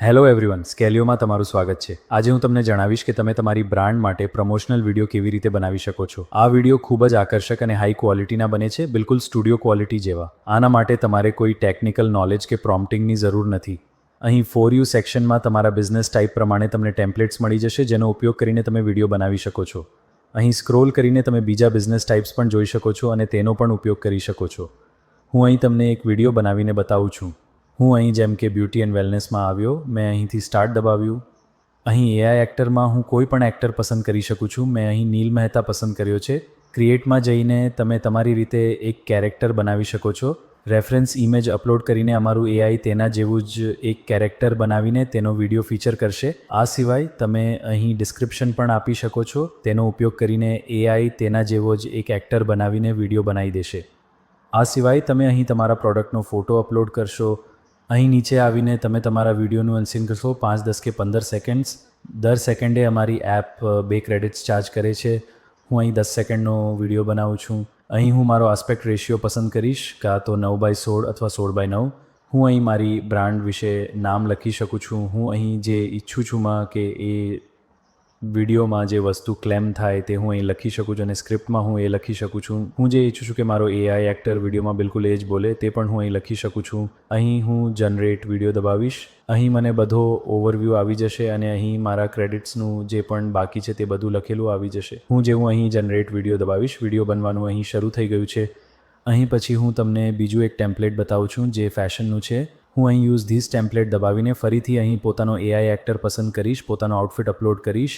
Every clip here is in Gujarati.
હેલો એવરીવન, સ્કેલિયોમાં તમારું સ્વાગત છે. આજે હું તમને જણાવીશ કે તમે તમારી બ્રાન્ડ માટે પ્રમોશનલ વિડીયો કેવી રીતે બનાવી શકો છો. આ વિડીયો ખૂબ જ આકર્ષક અને હાઈ ક્વોલિટીના બને છે, બિલકુલ સ્ટુડિયો ક્વોલિટી જેવા. આના માટે તમારે કોઈ ટેકનિકલ નોલેજ કે પ્રોમ્પ્ટિંગની જરૂર નથી. અહીં ફોર યુ સેક્શનમાં તમારા બિઝનેસ ટાઈપ પ્રમાણે તમને ટેમ્પલેટ્સ મળી જશે, જેનો ઉપયોગ કરીને તમે વિડીયો બનાવી શકો છો. અહીં સ્ક્રોલ કરીને તમે બીજા બિઝનેસ ટાઈપ્સ પણ જોઈ શકો છો અને તેનો પણ ઉપયોગ કરી શકો છો. હું અહીં તમને એક વિડીયો બનાવીને બતાવું છું. હું અહીં જેમ કે બ્યુટી એન્ડ વેલનેસમાં આવ્યો, મેં અહીંથી સ્ટાર્ટ દબાવ્યું. અહીં એઆઈ એક્ટરમાં હું કોઈ પણ એક્ટર પસંદ કરી શકું છું. મેં અહીં નીલ મહેતા પસંદ કર્યો છે. ક્રિએટમાં જઈને તમે તમારી રીતે એક કેરેક્ટર બનાવી શકો છો. રેફરન્સ ઇમેજ અપલોડ કરીને અમારું એઆઈ તેના જેવું જ એક કેરેક્ટર બનાવીને તેનો વિડીયો ફીચર કરશે. આ સિવાય તમે અહીં ડિસ્ક્રિપ્શન પણ આપી શકો છો. તેનો ઉપયોગ કરીને એઆઈ તેના જેવો જ એક એક્ટર બનાવીને વિડીયો બનાવી દેશે. આ સિવાય તમે અહીં તમારા પ્રોડક્ટનો ફોટો અપલોડ કરશો. અહીં નીચે આવીને તમે તમારા વિડીયોનું અનસીન કરશો. 5, 10 કે 15 સેકન્ડ્સ. દર સેકન્ડે અમારી એપ 2 ક્રેડિટ્સ ચાર્જ કરે છે. હું અહીં 10 સેકન્ડનો વિડીયો બનાવું છું. અહીં હું મારો આસ્પેક્ટ રેશિયો પસંદ કરીશ, કાં તો 9:16 અથવા 16:9. હું અહીં મારી બ્રાન્ડ વિશે નામ લખી શકું છું. હું અહીં જે ઈચ્છું છું કે એ વિડીયોમાં જે વસ્તુ ક્લેમ થાય તે હું અહીં લખી શકું છું અને સ્ક્રિપ્ટમાં હું એ લખી શકું છું. હું જે ઈચ્છું છું કે મારો એઆઈ એક્ટર વિડીયોમાં બિલકુલ એ જ બોલે તે પણ હું અહીં લખી શકું છું. અહીં હું જનરેટ વિડીયો દબાવીશ. અહીં મને બધો ઓવરવ્યૂ આવી જશે અને અહીં મારા ક્રેડિટ્સનું જે પણ બાકી છે તે બધું લખેલું આવી જશે. હું અહીં જનરેટ વિડીયો દબાવીશ. વિડીયો બનવાનું અહીં શરૂ થઈ ગયું છે. અહીં પછી હું તમને બીજું એક ટેમ્પલેટ બતાવું છું જે ફેશનનું છે. હું અહીં યુઝ ધીસ ટેમ્પલેટ દબાવીને ફરીથી અહીં પોતાનો એઆઈ એક્ટર પસંદ કરીશ, પોતાનો આઉટફિટ અપલોડ કરીશ.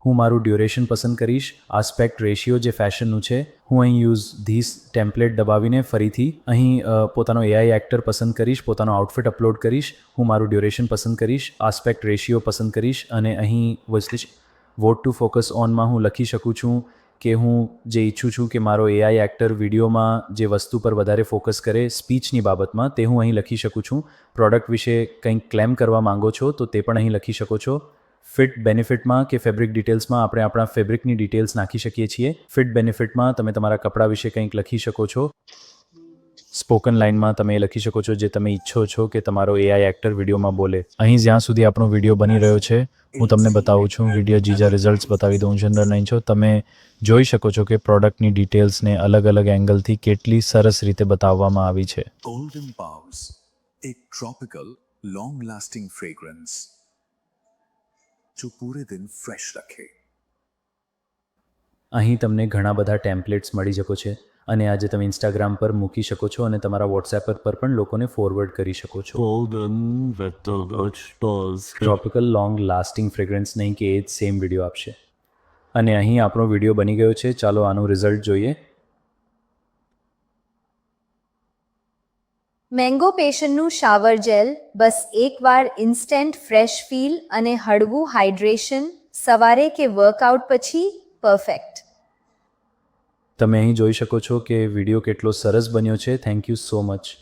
હું મારું ડ્યુરેશન પસંદ કરીશ. આસ્પેક્ટ રેશિયો જે ફેશનનું છે, હું અહીં યુઝ ધીસ ટેમ્પલેટ દબાવીને ફરીથી અહીં પોતાનો એઆઈ એક્ટર પસંદ કરીશ, પોતાનો આઉટફિટ અપલોડ કરીશ. હું મારું ડ્યુરેશન પસંદ કરીશ, આસ્પેક્ટ રેશિયો પસંદ કરીશ અને અહીં વોટ ટુ ફોકસ ઓનમાં હું લખી શકું છું કે હું જે ઈચ્છું છું કે મારો એઆઈ એક્ટર વિડીયોમાં જે વસ્તુ પર વધારે ફોકસ કરે સ્પીચની બાબતમાં, તે હું અહીં લખી શકું છું. પ્રોડક્ટ વિશે કંઈક ક્લેમ કરવા માંગો છો તો તે પણ અહીં લખી શકો છો. ફિટ બેનિફિટમાં કે ફેબ્રિક ડિટેલ્સમાં આપણે આપણા ફેબ્રિકની ડિટેલ્સ નાખી શકીએ છીએ. ફિટ બેનિફિટમાં તમે તમારા કપડાં વિશે કંઈક લખી શકો છો. સ્પોકન લાઇનમાં તમે લખી શકો છો જે તમે ઈચ્છો છો કે તમારો એઆઈ એક્ટર વિડીયોમાં બોલે. અહીં જ્યાં સુધી આપણો વિડીયો બની રહ્યો છે, હું તમને બતાવું છું. વિડીયો જીજા રિઝલ્ટ્સ બતાવી દઉં છું. અંદર નહીં છો તમે જોઈ શકો છો કે પ્રોડક્ટની ડિટેલ્સને અલગ અલગ એંગલથી કેટલી સરસ રીતે બતાવવામાં આવી છે. Golden Boughs, एक ट्रॉपिकल लॉन्ग लास्टिंग फ्रेग्रेंस जो पूरे दिन फ्रेश रखे. અહીં તમને ઘણા બધા ટેમ્પલેટ્સ મળી શકો છે અને આજે તમે ઇન્સ્ટાગ્રામ પર મૂકી શકો છો અને તમારા વોટ્સએપ પર પણ લોકોને ફોરવર્ડ કરી શકો છો. Golden with the Dutch Buzz. Tropical long lasting fragrance નહીં કે એ જ સેમ વિડીયો આપશે. અને અહીં આપણો વિડીયો બની ગયો છે. ચાલો આનું રિઝલ્ટ જોઈએ. મેંગો પેશનનું શાવર જેલ, બસ એકવાર ઇન્સ્ટન્ટ ફ્રેશ ફીલ અને હળવું હાઇડ્રેશન સવારે કે વર્કઆઉટ પછી પરફેક્ટ. તમે અહીં જોઈ શકો છો કે વિડીયો કેટલો સરસ બન્યો છે. Thank you so much.